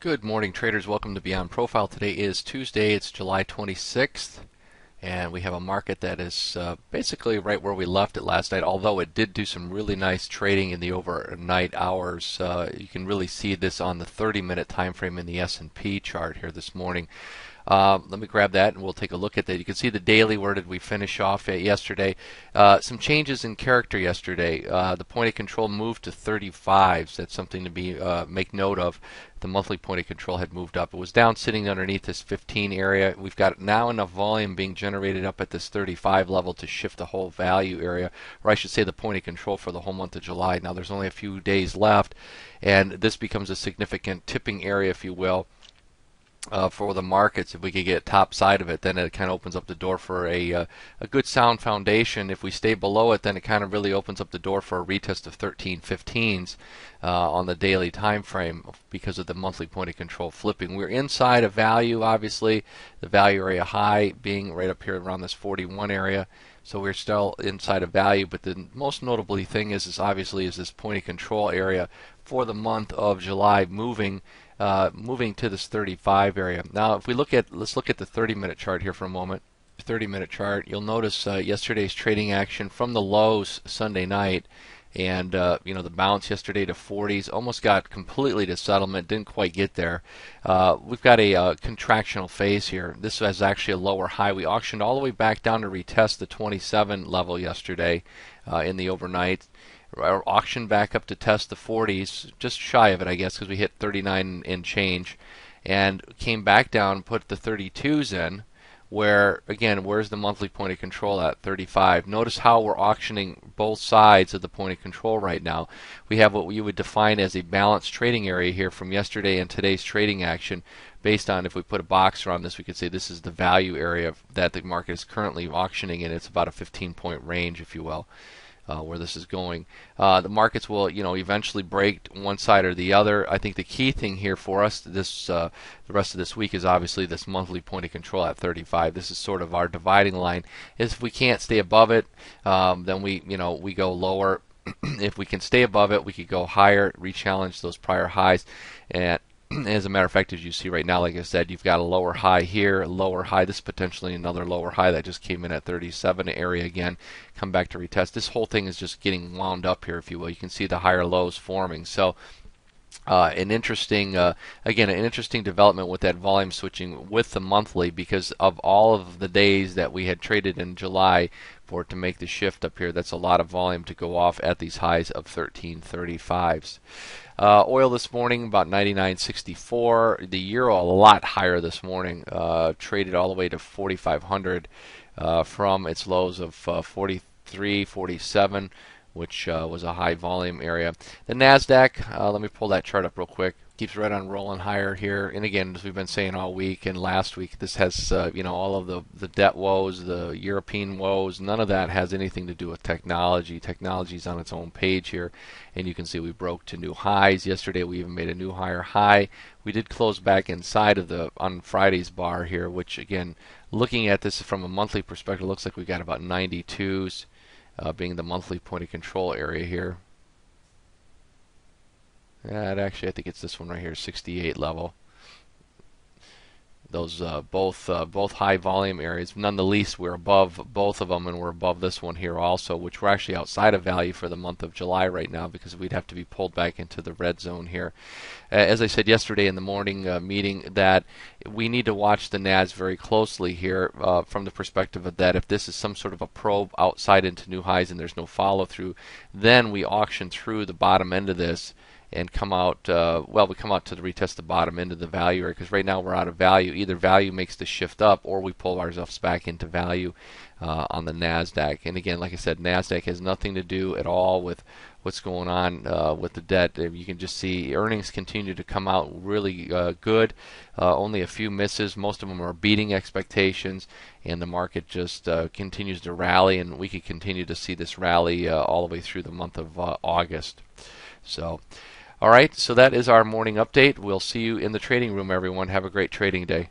Good morning, traders. Welcome to Beyond Profile. Today is Tuesday. It's July 26th, and we have a market that is basically right where we left it last night, although it did do some really nice trading in the overnight hours. You can really see this on the 30-minute time frame in the S&P chart here this morning. Let me grab that and we'll take a look at that. You can see the daily. Where did we finish off at yesterday? Some changes in character yesterday. The point of control moved to 35s. That's something to be make note of. The monthly point of control had moved up. It was down sitting underneath this 15 area. We've got now enough volume being generated up at this 35 level to shift the whole value area, or I should say the point of control for the whole month of July. Now there's only a few days left, and this becomes a significant tipping area, if you will. For the markets. If we could get top side of it, then it kind of opens up the door for a good sound foundation. If we stay below it, then it kind of really opens up the door for a retest of 1315s on the daily time frame because of the monthly point of control flipping. We're inside a value, obviously, the value area high being right up here around this 41 area. So we're still inside a value, but the most notable thing is this point of control area for the month of July moving to this 35 area. Now, if we let's look at the 30-minute chart here for a moment. 30-minute chart, you'll notice yesterday's trading action from the lows Sunday night, and the bounce yesterday to 40s almost got completely to settlement, didn't quite get there. We've got a contractional phase here. This was actually a lower high. We auctioned all the way back down to retest the 27 level yesterday in the overnight. Auction back up to test the 40s, just shy of it, I guess, because we hit 39 and change, and came back down, put the 32s in, where, again, where's the monthly point of control at? 35. Notice how we're auctioning both sides of the point of control right now. We have what you would define as a balanced trading area here from yesterday and today's trading action. Based on, if we put a box around this, we could say this is the value area that the market is currently auctioning in. It's about a 15-point range, if you will. Where this is going. The markets will, eventually break one side or the other. I think the key thing here for us the rest of this week is obviously this monthly point of control at 35. This is sort of our dividing line. If we can't stay above it, then we go lower. If we can stay above it, we could go higher, re-challenge those prior highs. And as a matter of fact, as you see right now, like I said, you've got a lower high here, a lower high. This is potentially another lower high that just came in at 37 area again. Come back to retest. This whole thing is just getting wound up here, if you will. You can see the higher lows forming. So an interesting development with that volume switching with the monthly, because of all of the days that we had traded in July for it to make the shift up here. That's a lot of volume to go off at these highs of 1335s. Oil this morning about 99.64. The euro a lot higher this morning, traded all the way to 4,500 from its lows of 43.47, which was a high volume area. The Nasdaq, let me pull that chart up real quick. Keeps right on rolling higher here, and again, as we've been saying all week and last week, this has all of the debt woes, the European woes. None of that has anything to do with technology. Technology's on its own page here, and you can see we broke to new highs yesterday. We even made a new higher high. We did close back inside of on Friday's bar here, which again, looking at this from a monthly perspective, looks like we got about 92s being the monthly point of control area here. Actually, I think it's this one right here, 68 level. Those both high volume areas. Nonetheless, we're above both of them, and we're above this one here also, which we're actually outside of value for the month of July right now, because we'd have to be pulled back into the red zone here. As I said yesterday in the morning meeting, that we need to watch the NAS very closely here from the perspective of that if this is some sort of a probe outside into new highs and there's no follow through, then we auction through the bottom end of this and come out, we come out to retest the bottom end of the value area, because right now we're out of value. Either value makes the shift up, or we pull ourselves back into value on the NASDAQ. And again, like I said, NASDAQ has nothing to do at all with what's going on with the debt. You can just see earnings continue to come out really good. Only a few misses. Most of them are beating expectations, and the market just continues to rally, and we could continue to see this rally all the way through the month of August. So, all right, so that is our morning update. We'll see you in the trading room, everyone. Have a great trading day.